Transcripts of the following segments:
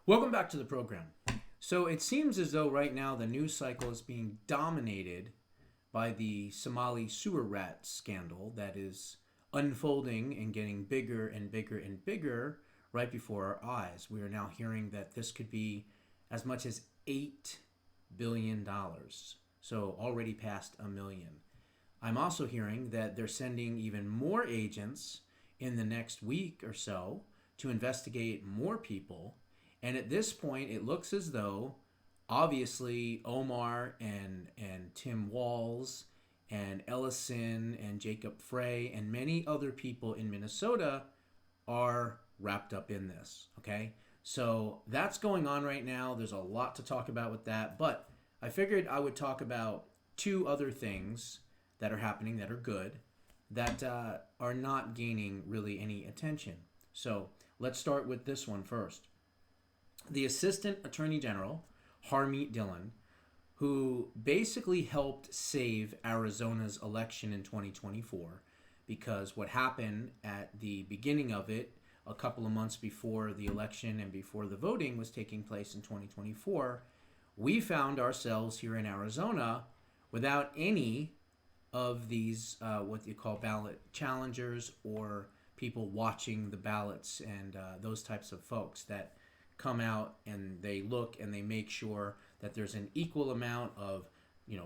Welcome back to the program. So it seems as though right now the news cycle is being dominated by the Somali sewer rat scandal that is unfolding and getting bigger and bigger and bigger right before our eyes. We are now hearing that this could be as much as $8 billion. So already past a million. I'm also hearing that they're sending even more agents in the next week or so to investigate more people. And at this point, it looks as though obviously Omar and Tim Walls and Ellison and Jacob Frey and many other people in Minnesota are wrapped up in this. Okay. So that's going on right now. There's a lot to talk about with that. But I figured I would talk about two other things that are happening that are good that are not gaining really any attention. So let's start with this one first. The Assistant Attorney General, Harmeet Dhillon, who basically helped save Arizona's election in 2024, because what happened at the beginning of it, a couple of months before the election and before the voting was taking place in 2024, we found ourselves here in Arizona without any of these what you call ballot challengers or people watching the ballots and those types of folks that come out and they look and they make sure that there's an equal amount of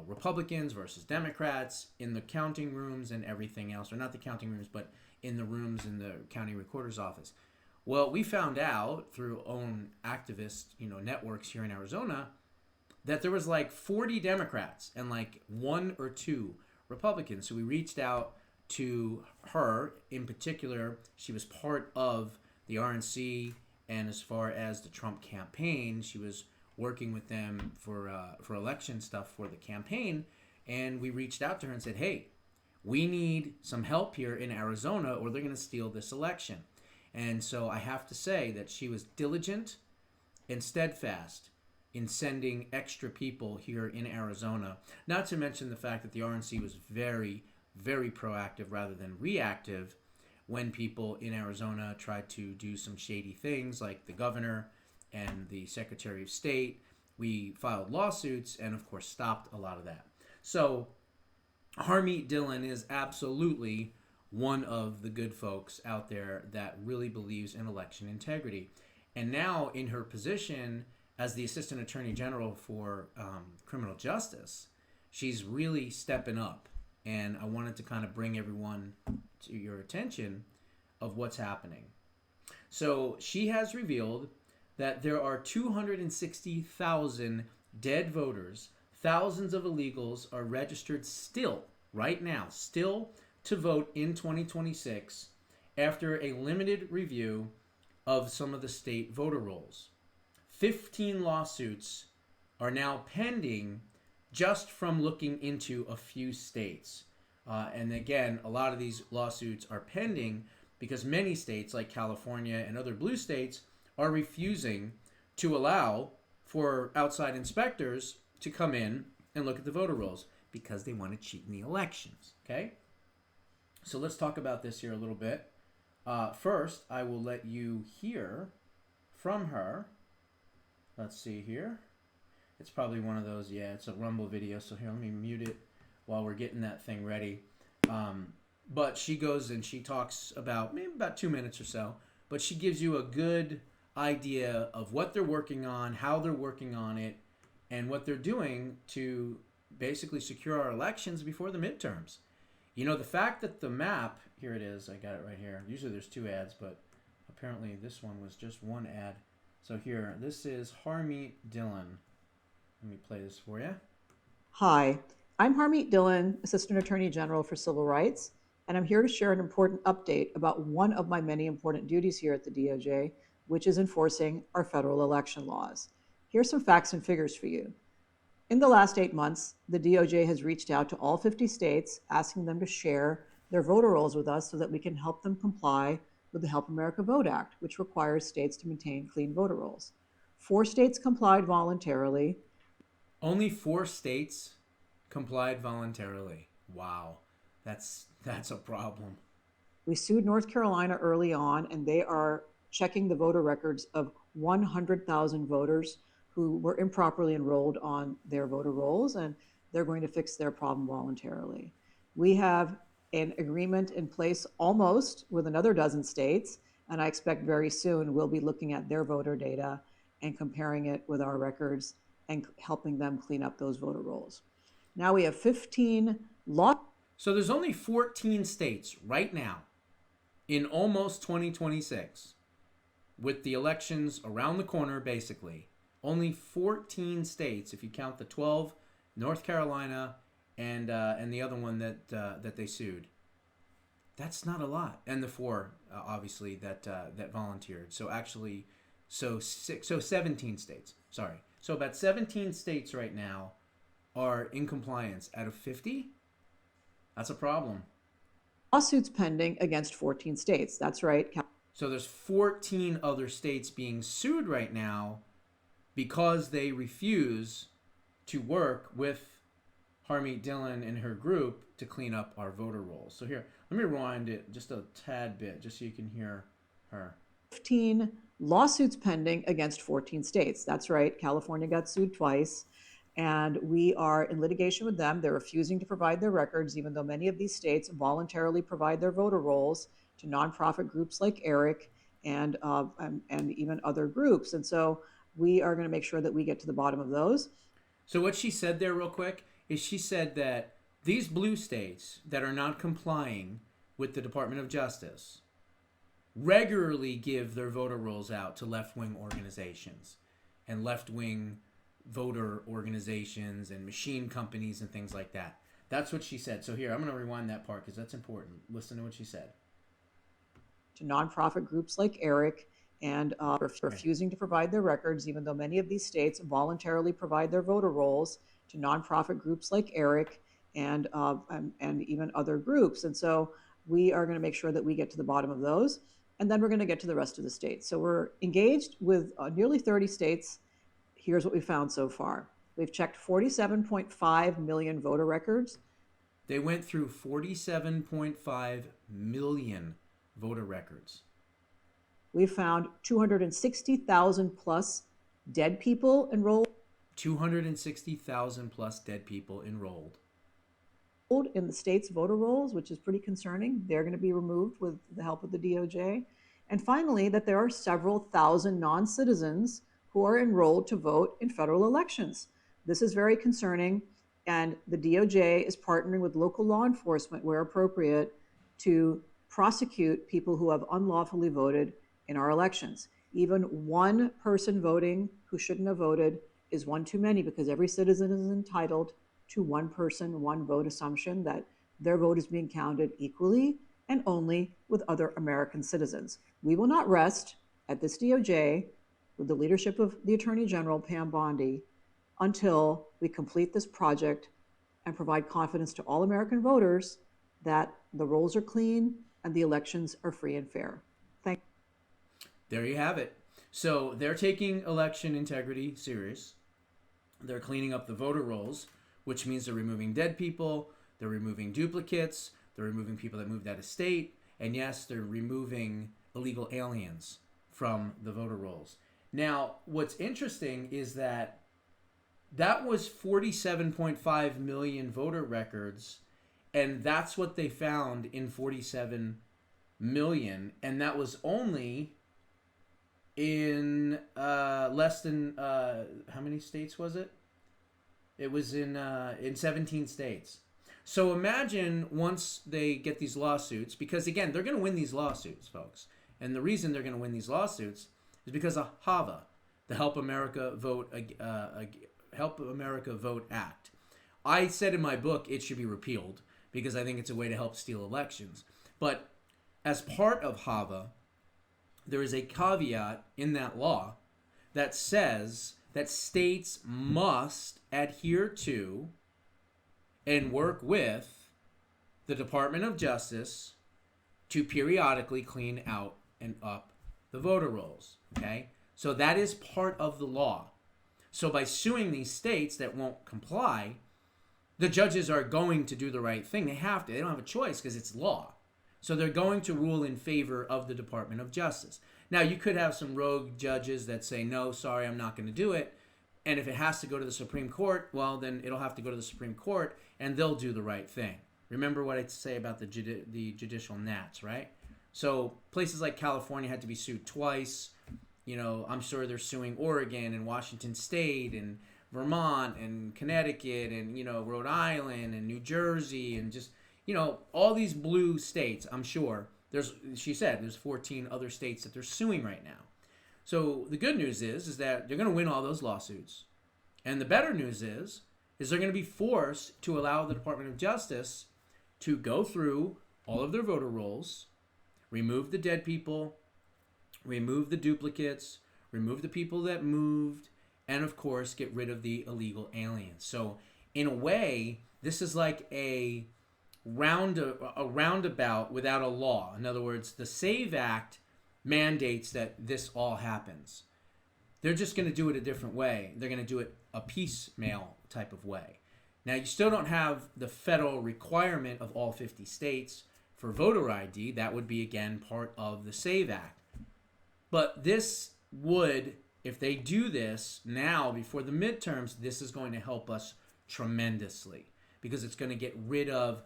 Republicans versus Democrats in the counting rooms and everything else, or not the counting rooms, but in the rooms in the county recorder's office. Well, we found out through own activist networks here in Arizona that there was like 40 Democrats and like one or two Republicans. So we reached out to her in particular. She was part of the RNC, and as far as the Trump campaign, she was working with them for election stuff for the campaign. And we reached out to her and said, hey, we need some help here in Arizona or they're going to steal this election. And so I have to say that she was diligent and steadfast in sending extra people here in Arizona, not to mention the fact that the RNC was very, very proactive rather than reactive when people in Arizona tried to do some shady things like the governor and the Secretary of State. We filed lawsuits and, of course, stopped a lot of that. So Harmeet Dhillon is absolutely one of the good folks out there that really believes in election integrity. And now in her position as the Assistant Attorney General for Criminal Justice, she's really stepping up. And I wanted to kind of bring everyone to your attention of what's happening. So she has revealed that there are 260,000 dead voters. Thousands of illegals are registered still, right now, still to vote in 2026 after a limited review of some of the state voter rolls. 15 lawsuits are now pending just from looking into a few states. And again, a lot of these lawsuits are pending because many states like California and other blue states are refusing to allow for outside inspectors to come in and look at the voter rolls because they want to cheat in the elections. Okay? So let's talk about this here a little bit. First, I will let you hear from her. Let's see here. It's probably one of those, it's a Rumble video. So here, let me mute it while we're getting that thing ready. But she goes and she talks about maybe about 2 minutes or so. But she gives you a good idea of what they're working on, how they're working on it, and what they're doing to basically secure our elections before the midterms. The fact that the map, here it is, I got it right here. Usually there's two ads, but apparently this one was just one ad. So here, this is Harmeet Dhillon. Let me play this for you. Hi, I'm Harmeet Dhillon, Assistant Attorney General for Civil Rights, and I'm here to share an important update about one of my many important duties here at the DOJ, which is enforcing our federal election laws. Here's some facts and figures for you. In the last 8 months, the DOJ has reached out to all 50 states, asking them to share their voter rolls with us so that we can help them comply with the Help America Vote Act, which requires states to maintain clean voter rolls. 4 states complied voluntarily. Only 4 states complied voluntarily. Wow, that's a problem. We sued North Carolina early on, and they are checking the voter records of 100,000 voters who were improperly enrolled on their voter rolls, and they're going to fix their problem voluntarily. We have an agreement in place almost with another dozen states, and I expect very soon we'll be looking at their voter data and comparing it with our records and helping them clean up those voter rolls. Now we have 15 law. So there's only 14 states right now in almost 2026, with the elections around the corner basically. Only 14 states, if you count the 12, North Carolina, and the other one that they sued. That's not a lot, and the 4 obviously that volunteered. So actually, so 17 states. Sorry, so about 17 states right now are in compliance out of 50. That's a problem. Lawsuits pending against 14 states. That's right. So there's 14 other states being sued right now because they refuse to work with Harmeet Dhillon and her group to clean up our voter rolls. So here, let me rewind it just a tad bit, just so you can hear her. 15 lawsuits pending against 14 states. That's right. California got sued twice, and we are in litigation with them. They're refusing to provide their records, even though many of these states voluntarily provide their voter rolls to nonprofit groups like ERIC and even other groups. And so we are going to make sure that we get to the bottom of those. So what she said there real quick is she said that these blue states that are not complying with the Department of Justice regularly give their voter rolls out to left-wing organizations and left-wing voter organizations and machine companies and things like that. That's what she said. So here, I'm going to rewind that part because that's important. Listen to what she said. To nonprofit groups like ERIC and refusing to provide their records, even though many of these states voluntarily provide their voter rolls to nonprofit groups like ERIC and even other groups. And so we are going to make sure that we get to the bottom of those. And then we're going to get to the rest of the states. So we're engaged with nearly 30 states. Here's what we found so far. We've checked 47.5 million voter records. They went through 47.5 million voter records. We found 260,000 plus dead people enrolled. 260,000 plus dead people enrolled In the state's voter rolls, which is pretty concerning. They're going to be removed with the help of the DOJ. And finally, that there are several thousand non-citizens who are enrolled to vote in federal elections. This is very concerning, and the DOJ is partnering with local law enforcement where appropriate to prosecute people who have unlawfully voted in our elections. Even one person voting who shouldn't have voted is one too many, because every citizen is entitled to one person, one vote assumption that their vote is being counted equally and only with other American citizens. We will not rest at this DOJ with the leadership of the Attorney General, Pam Bondi, until we complete this project and provide confidence to all American voters that the rolls are clean and the elections are free and fair. Thank you. There you have it. So they're taking election integrity serious. They're cleaning up the voter rolls, which means they're removing dead people, they're removing duplicates, they're removing people that moved out of state, and yes, they're removing illegal aliens from the voter rolls. Now, what's interesting is that was 47.5 million voter records, and that's what they found in 47 million, and that was only in less than how many states was it? It was in 17 states. So imagine once they get these lawsuits, because again, they're going to win these lawsuits, folks. And the reason they're going to win these lawsuits is because of HAVA, the Help America Vote Act. I said in my book it should be repealed because I think it's a way to help steal elections. But as part of HAVA, there is a caveat in that law that says that states must adhere to and work with the Department of Justice to periodically clean out and up the voter rolls. Okay? So that is part of the law. So by suing these states that won't comply, the judges are going to do the right thing. They have to. They don't have a choice because it's law. So they're going to rule in favor of the Department of Justice. Now, you could have some rogue judges that say, no, sorry, I'm not going to do it. And if it has to go to the Supreme Court, well, then it'll have to go to the Supreme Court, and they'll do the right thing. Remember what I say about the judicial gnats, right? So places like California had to be sued twice. I'm sure they're suing Oregon and Washington State and Vermont and Connecticut and, Rhode Island and New Jersey and just, all these blue states. I'm sure she said there's 14 other states that they're suing right now. So the good news is that they're going to win all those lawsuits. And the better news is they're going to be forced to allow the Department of Justice to go through all of their voter rolls, remove the dead people, remove the duplicates, remove the people that moved, and of course get rid of the illegal aliens. So in a way, this is like a roundabout without a law. In other words, the SAVE Act mandates that this all happens. They're just going to do it a different way. They're going to do it a piecemeal type of way. Now, you still don't have the federal requirement of all 50 states for voter ID. That would be, again, part of the SAVE Act. But this would, if they do this now before the midterms, this is going to help us tremendously because it's going to get rid of,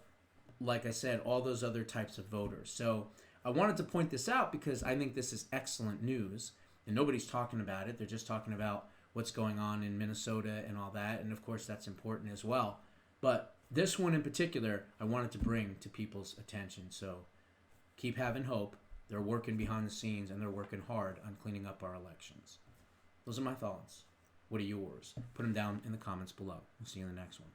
like I said, all those other types of voters. So I wanted to point this out because I think this is excellent news, and nobody's talking about it. They're just talking about what's going on in Minnesota and all that, and of course that's important as well. But this one in particular, I wanted to bring to people's attention. So keep having hope. They're working behind the scenes, and they're working hard on cleaning up our elections. Those are my thoughts. What are yours? Put them down in the comments below. We'll see you in the next one.